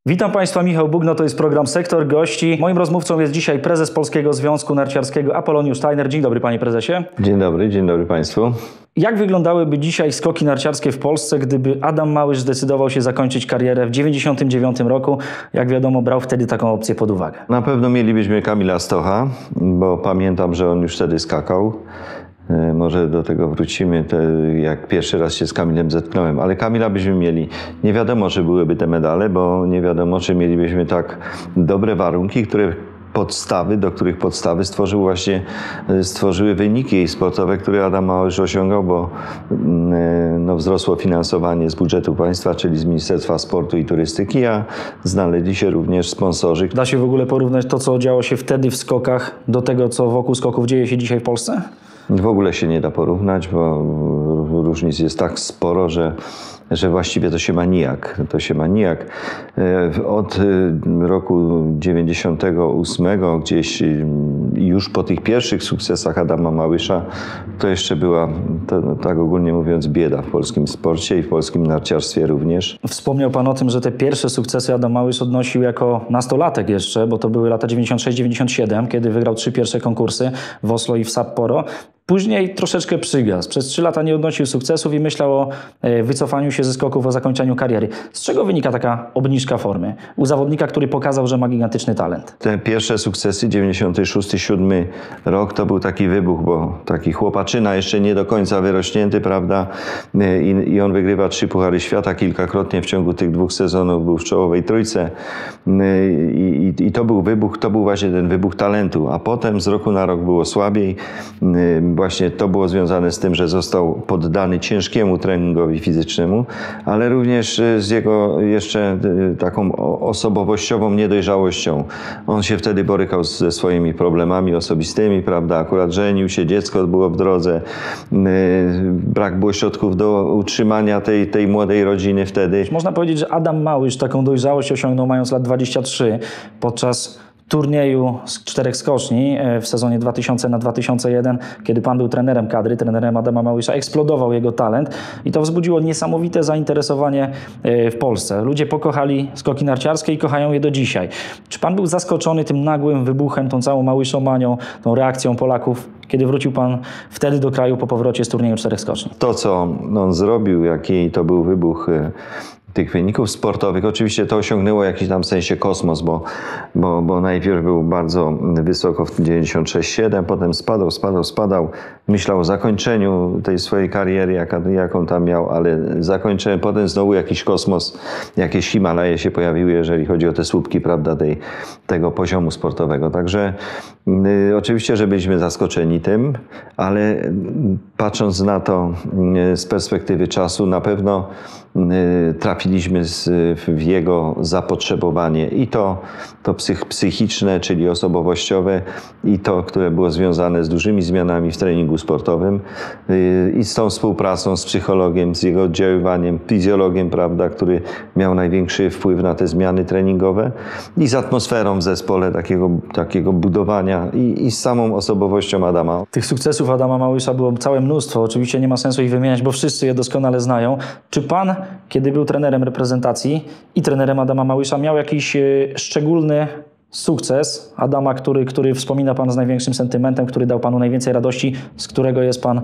Witam Państwa, Michał Bugno, to jest program Sektor Gości. Moim rozmówcą jest dzisiaj prezes Polskiego Związku Narciarskiego Apoloniusz Steiner. Dzień dobry, panie prezesie. Dzień dobry Państwu. Jak wyglądałyby dzisiaj skoki narciarskie w Polsce, gdyby Adam Małysz zdecydował się zakończyć karierę w 1999 roku? Jak wiadomo, brał wtedy taką opcję pod uwagę. Na pewno mielibyśmy Kamila Stocha, bo pamiętam, że on już wtedy skakał. Może do tego wrócimy, jak pierwszy raz się z Kamilem zetknąłem, ale Kamila byśmy mieli. Nie wiadomo, czy byłyby te medale, bo nie wiadomo, czy mielibyśmy tak dobre warunki, do których podstawy stworzyły wyniki sportowe, które Adam Małysz osiągał, bo wzrosło finansowanie z budżetu państwa, czyli z Ministerstwa Sportu i Turystyki, a znaleźli się również sponsorzy. Da się w ogóle porównać to, co działo się wtedy w skokach, do tego, co wokół skoków dzieje się dzisiaj w Polsce? W ogóle się nie da porównać, bo różnic jest tak sporo, że właściwie to się ma nijak. Od roku 98 gdzieś już po tych pierwszych sukcesach Adama Małysza to jeszcze była, tak ogólnie mówiąc, bieda w polskim sporcie i w polskim narciarstwie również. Wspomniał pan o tym, że te pierwsze sukcesy Adam Małysz odnosił jako nastolatek jeszcze, bo to były lata 96-97, kiedy wygrał 3 pierwsze konkursy w Oslo i w Sapporo. Później troszeczkę przygasł. Przez 3 lata nie odnosił sukcesów i myślał o wycofaniu się ze skoków, o zakończeniu kariery. Z czego wynika taka obniżka formy u zawodnika, który pokazał, że ma gigantyczny talent? Te pierwsze sukcesy, 96-97 rok, to był taki wybuch, bo taki chłopaczyna, jeszcze nie do końca wyrośnięty, prawda? I on wygrywa 3 Puchary Świata kilkakrotnie w ciągu tych 2 sezonów, był w czołowej trójce. I to był wybuch, to był właśnie ten wybuch talentu. A potem z roku na rok było słabiej. Właśnie to było związane z tym, że został poddany ciężkiemu treningowi fizycznemu, ale również z jego jeszcze taką osobowościową niedojrzałością. On się wtedy borykał ze swoimi problemami osobistymi, prawda? Akurat żenił się, dziecko było w drodze, brak było środków do utrzymania tej młodej rodziny wtedy. Można powiedzieć, że Adam Małysz taką dojrzałość osiągnął mając lat 23 podczas turnieju z 4 skoczni w sezonie 2000-2001, kiedy pan był trenerem kadry, trenerem Adama Małysza, eksplodował jego talent i to wzbudziło niesamowite zainteresowanie w Polsce. Ludzie pokochali skoki narciarskie i kochają je do dzisiaj. Czy pan był zaskoczony tym nagłym wybuchem, tą całą małyszomanią, tą reakcją Polaków, kiedy wrócił pan wtedy do kraju po powrocie z turnieju 4 skoczni? To, co on zrobił, jaki to był wybuch tych wyników sportowych. Oczywiście to osiągnęło jakiś tam sensie kosmos, bo najpierw był bardzo wysoko w 96-7, potem spadał. Myślał o zakończeniu tej swojej kariery, jaką tam miał, ale zakończyłem. Potem znowu jakiś kosmos, jakieś Himalaje się pojawiły, jeżeli chodzi o te słupki, prawda, tego poziomu sportowego. Także oczywiście, że byliśmy zaskoczeni tym, ale patrząc na to z perspektywy czasu, na pewno trafiliśmy w jego zapotrzebowanie i to psychiczne, czyli osobowościowe, i to, które było związane z dużymi zmianami w treningu sportowym i z tą współpracą z psychologiem, z jego oddziaływaniem, fizjologiem, prawda, który miał największy wpływ na te zmiany treningowe, i z atmosferą w zespole takiego budowania i z samą osobowością Adama. Tych sukcesów Adama Małysza było całe mnóstwo. Oczywiście nie ma sensu ich wymieniać, bo wszyscy je doskonale znają. Czy pan, kiedy był trenerem reprezentacji i trenerem Adama Małysza, miał jakiś szczególny sukces Adama, który wspomina pan z największym sentymentem, który dał panu najwięcej radości, z którego jest pan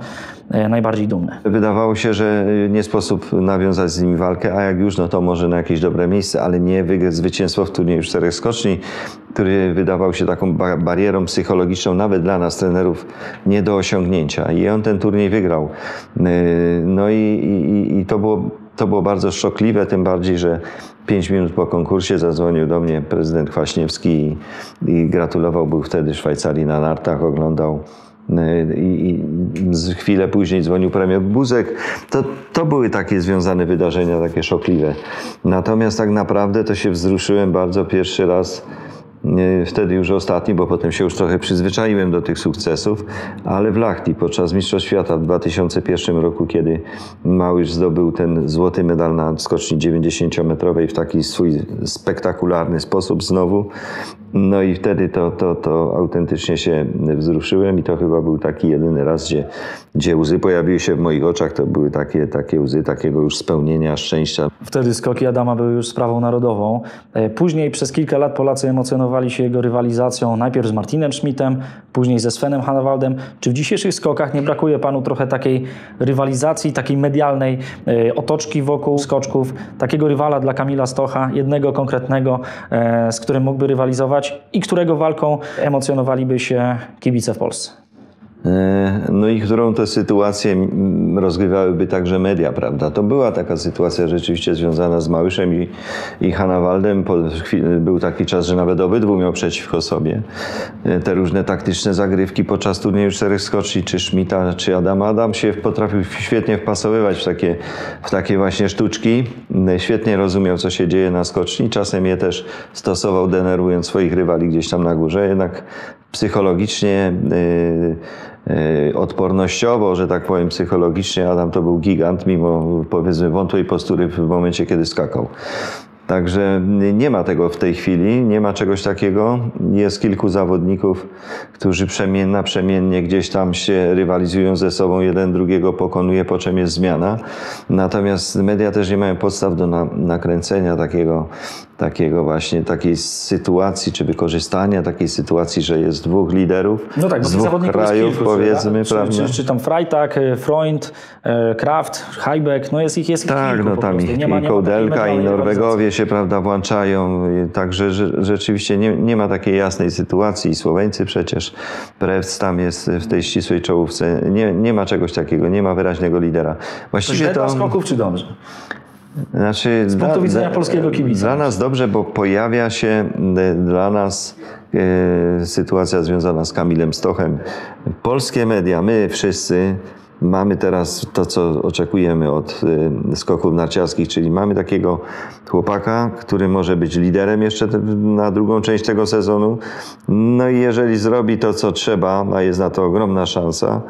najbardziej dumny? Wydawało się, że nie sposób nawiązać z nimi walkę, a jak już, no to może na jakieś dobre miejsce, ale nie wygrać zwycięstwo w turnieju 4 skoczni, który wydawał się taką barierą psychologiczną nawet dla nas, trenerów, nie do osiągnięcia. I on ten turniej wygrał. No i to było bardzo szokliwe, tym bardziej, że 5 minut po konkursie zadzwonił do mnie prezydent Kwaśniewski i gratulował. Był wtedy w Szwajcarii na nartach, oglądał. I chwilę później dzwonił premier Buzek. To były takie związane wydarzenia, takie szokliwe. Natomiast tak naprawdę to się wzruszyłem bardzo pierwszy raz, wtedy już ostatni, bo potem się już trochę przyzwyczaiłem do tych sukcesów, ale w Lahti podczas Mistrzostw Świata w 2001 roku, kiedy Małysz zdobył ten złoty medal na skoczni 90-metrowej w taki swój spektakularny sposób znowu, No i wtedy to autentycznie się wzruszyłem i to chyba był taki jedyny raz, gdzie łzy pojawiły się w moich oczach. To były takie łzy takiego już spełnienia, szczęścia. Wtedy skoki Adama były już sprawą narodową. Później przez kilka lat Polacy emocjonowali się jego rywalizacją najpierw z Martinem Schmidtem, później ze Svenem Hanawaldem. Czy w dzisiejszych skokach nie brakuje panu trochę takiej rywalizacji, takiej medialnej otoczki wokół skoczków, takiego rywala dla Kamila Stocha, jednego konkretnego, z którym mógłby rywalizować i którego walką emocjonowaliby się kibice w Polsce? No i którą tę sytuację rozgrywałyby także media, prawda? To była taka sytuacja rzeczywiście związana z Małyszem i Hanawaldem. Był taki czas, że nawet obydwu miał przeciwko sobie te różne taktyczne zagrywki podczas turnieju 4 skoczni, czy Schmidta, czy Adama. Adam się potrafił świetnie wpasowywać w takie właśnie sztuczki. Świetnie rozumiał, co się dzieje na skoczni. Czasem je też stosował, denerwując swoich rywali gdzieś tam na górze. Jednak psychologicznie, odpornościowo, że tak powiem, psychologicznie Adam to był gigant, mimo powiedzmy wątłej postury w momencie, kiedy skakał. Także nie ma tego w tej chwili, nie ma czegoś takiego. Jest kilku zawodników, którzy naprzemiennie gdzieś tam się rywalizują ze sobą, jeden drugiego pokonuje, po czym jest zmiana. Natomiast media też nie mają podstaw do nakręcenia takiej sytuacji, czy wykorzystania takiej sytuacji, że jest dwóch liderów z dwóch krajów, powiedzmy, prawda? Czy tam Freitag, Freund, Kraft, Heibeck, no jest ich tak, kilku. No tam i Kołdelka, i Norwegowie się, prawda, włączają. Także rzeczywiście nie ma takiej jasnej sytuacji. I Słoweńcy przecież, Prevc tam jest w tej ścisłej czołówce. Nie ma czegoś takiego, nie ma wyraźnego lidera. Właściwie to skoków czy dobrze? Znaczy, z punktu widzenia polskiego kibica. Dla nas dobrze, bo pojawia się dla nas sytuacja związana z Kamilem Stochem. Polskie media, my wszyscy mamy teraz to, co oczekujemy od skoków narciarskich, czyli mamy takiego chłopaka, który może być liderem jeszcze na drugą część tego sezonu. No i jeżeli zrobi to, co trzeba, a jest na to ogromna szansa,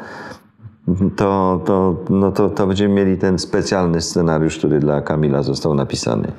to będziemy mieli ten specjalny scenariusz, który dla Kamila został napisany.